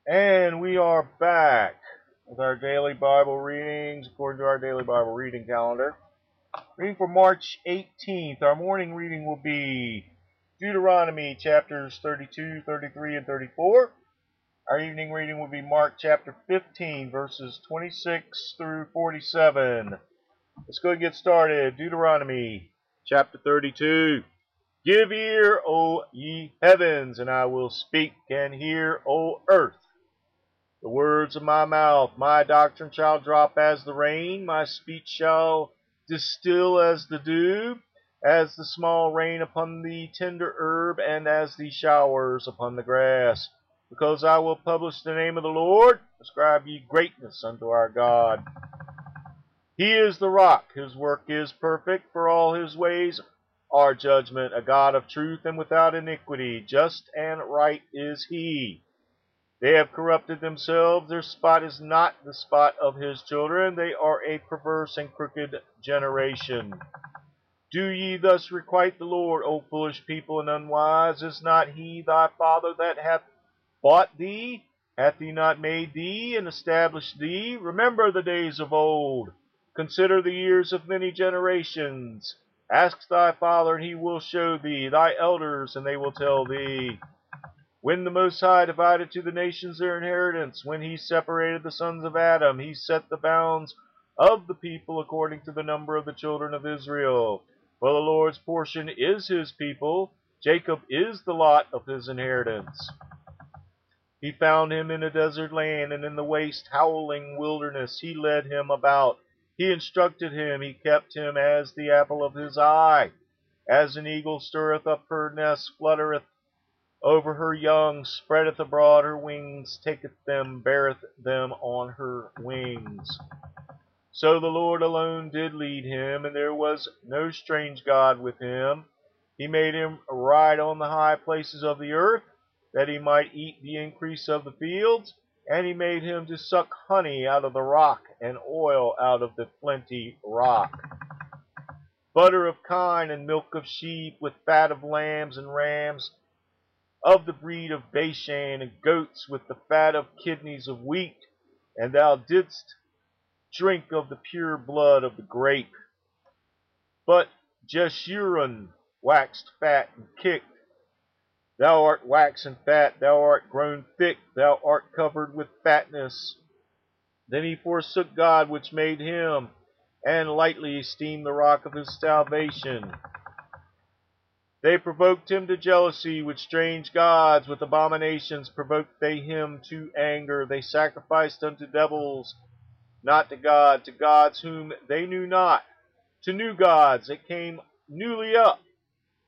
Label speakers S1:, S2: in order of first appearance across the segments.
S1: And we are back with our daily Bible readings according to our daily Bible reading calendar. Reading for March 18th. Our morning reading will be Deuteronomy chapters 32, 33, and 34. Our evening reading will be Mark chapter 15, verses 26 through 47. Let's go and get started. Deuteronomy chapter 32. Give ear, O ye heavens, and I will speak, and hear, O earth. The words of my mouth, my doctrine shall drop as the rain, my speech shall distill as the dew, as the small rain upon the tender herb, and as the showers upon the grass. Because I will publish the name of the Lord, ascribe ye greatness unto our God. He is the rock, his work is perfect, for all his ways are judgment, a God of truth and without iniquity, just and right is he. They have corrupted themselves. Their spot is not the spot of his children. They are a perverse and crooked generation. Do ye thus requite the Lord, O foolish people and unwise? Is not he thy father that hath bought thee? Hath he not made thee and established thee? Remember the days of old. Consider the years of many generations. Ask thy father, and he will show thee, thy elders, and they will tell thee. When the Most High divided to the nations their inheritance, when he separated the sons of Adam, he set the bounds of the people according to the number of the children of Israel. For the Lord's portion is his people, Jacob is the lot of his inheritance. He found him in a desert land, and in the waste howling wilderness he led him about. He instructed him, he kept him as the apple of his eye. As an eagle stirreth up her nest, fluttereth over her young, spreadeth abroad her wings, taketh them, beareth them on her wings. So the Lord alone did lead him, and there was no strange God with him. He made him ride on the high places of the earth, that he might eat the increase of the fields, and he made him to suck honey out of the rock, and oil out of the flinty rock. Butter of kine and milk of sheep, with fat of lambs and rams, of the breed of Bashan, and goats with the fat of kidneys of wheat, and thou didst drink of the pure blood of the grape. But Jeshurun waxed fat and kicked. Thou art waxen fat, thou art grown thick, thou art covered with fatness. Then he forsook God which made him, and lightly esteemed the rock of his salvation. They provoked him to jealousy with strange gods, with abominations provoked they him to anger. They sacrificed unto devils, not to God, to gods whom they knew not, to new gods that came newly up,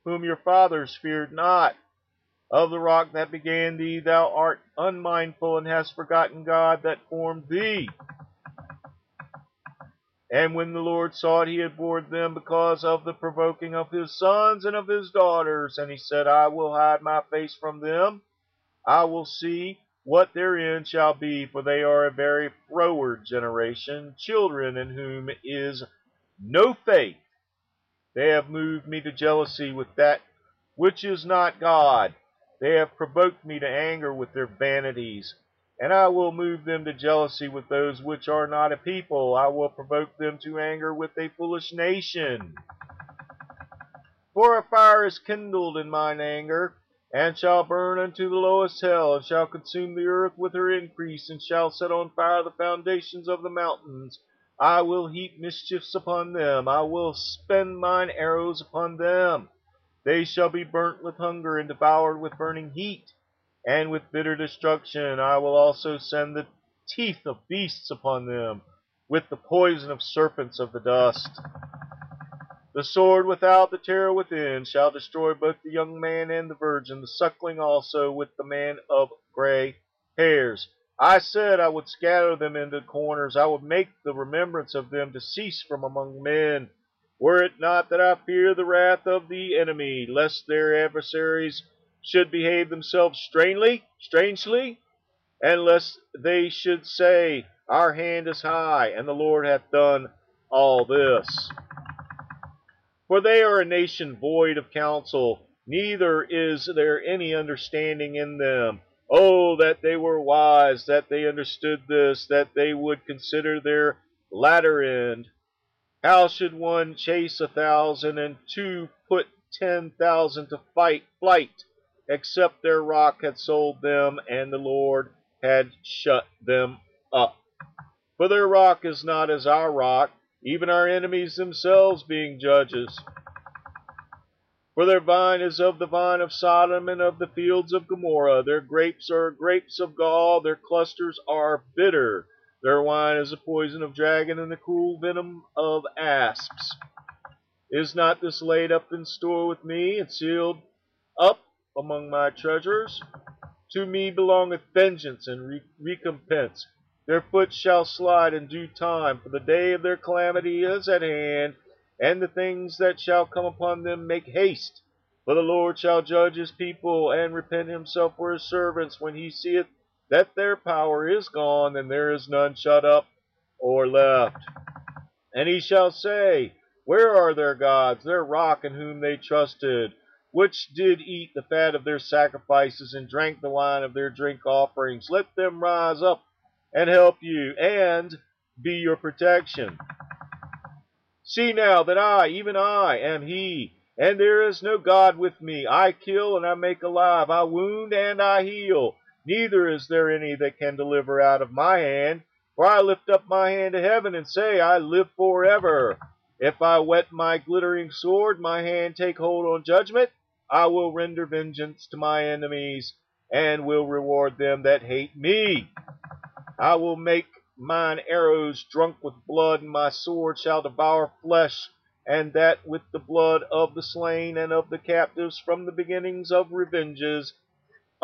S1: whom your fathers feared not. Of the rock that began thee thou art unmindful, and hast forgotten God that formed thee. And when the Lord saw it, he abhorred them because of the provoking of his sons and of his daughters. And he said, I will hide my face from them. I will see what their end shall be, for they are a very froward generation, children in whom is no faith. They have moved me to jealousy with that which is not God. They have provoked me to anger with their vanities. And I will move them to jealousy with those which are not a people. I will provoke them to anger with a foolish nation. For a fire is kindled in mine anger, and shall burn unto the lowest hell, and shall consume the earth with her increase, and shall set on fire the foundations of the mountains. I will heap mischiefs upon them. I will spend mine arrows upon them. They shall be burnt with hunger, and devoured with burning heat, and with bitter destruction. I will also send the teeth of beasts upon them, with the poison of serpents of the dust. The sword without, the terror within, shall destroy both the young man and the virgin, the suckling also with the man of gray hairs. I said I would scatter them into corners. I would make the remembrance of them to cease from among men. Were it not that I fear the wrath of the enemy, lest their adversaries should behave themselves strangely, and lest they should say, Our hand is high, and the Lord hath done all this. For they are a nation void of counsel, neither is there any understanding in them. Oh, that they were wise, that they understood this, that they would consider their latter end. How should one chase 1,000 and two put 10,000 to flight, except their rock had sold them and the Lord had shut them up? For their rock is not as our rock, even our enemies themselves being judges. For their vine is of the vine of Sodom and of the fields of Gomorrah. Their grapes are grapes of gall, their clusters are bitter. Their wine is the poison of dragon and the cruel venom of asps. Is not this laid up in store with me and sealed up among my treasures? To me belongeth vengeance and recompense. Their foot shall slide in due time, for the day of their calamity is at hand, and the things that shall come upon them make haste. For the Lord shall judge his people, and repent himself for his servants, when he seeth that their power is gone, and there is none shut up or left. And he shall say, Where are their gods, their rock in whom they trusted, which did eat the fat of their sacrifices, and drank the wine of their drink offerings? Let them rise up and help you, and be your protection. See now that I, even I, am he, and there is no God with me. I kill and I make alive, I wound and I heal. Neither is there any that can deliver out of my hand. For I lift up my hand to heaven and say, I live forever. If I whet my glittering sword, my hand take hold on judgment, I will render vengeance to my enemies, and will reward them that hate me. I will make mine arrows drunk with blood, and my sword shall devour flesh, and that with the blood of the slain and of the captives from the beginnings of revenges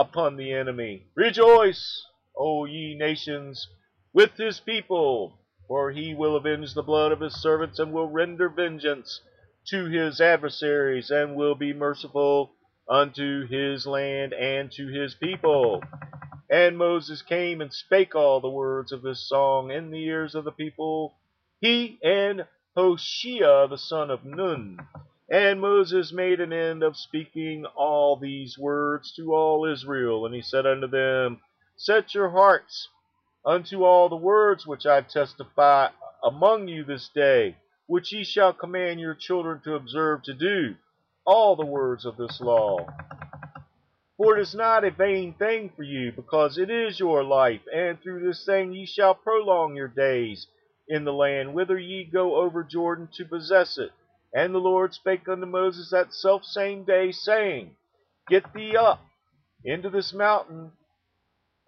S1: upon the enemy. Rejoice, O ye nations, with his people, for he will avenge the blood of his servants, and will render vengeance to his adversaries, and will be merciful unto his land and to his people. And Moses came and spake all the words of this song in the ears of the people, he and Hoshea the son of Nun. And Moses made an end of speaking all these words to all Israel. And he said unto them, Set your hearts unto all the words which I testify among you this day, which ye shall command your children to observe to do, all the words of this law. For it is not a vain thing for you, because it is your life, and through this thing ye shall prolong your days in the land whither ye go over Jordan to possess it. And the Lord spake unto Moses that selfsame day, saying, Get thee up into this mountain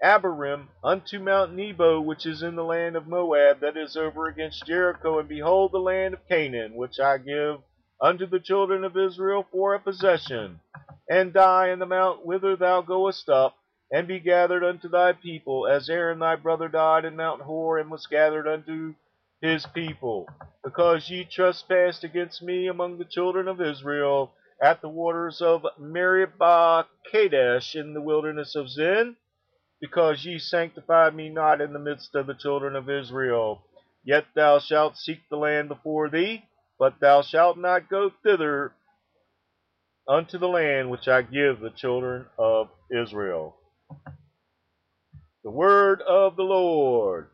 S1: Abarim, unto Mount Nebo, which is in the land of Moab, that is over against Jericho, and behold the land of Canaan, which I give unto the children of Israel for a possession, and die in the mount whither thou goest up, and be gathered unto thy people, as Aaron thy brother died in Mount Hor, and was gathered unto his people, because ye trespassed against me among the children of Israel, at the waters of Meribah Kadesh in the wilderness of Zin, because ye sanctified me not in the midst of the children of Israel. Yet thou shalt seek the land before thee, but thou shalt not go thither unto the land which I give the children of Israel. The word of the Lord.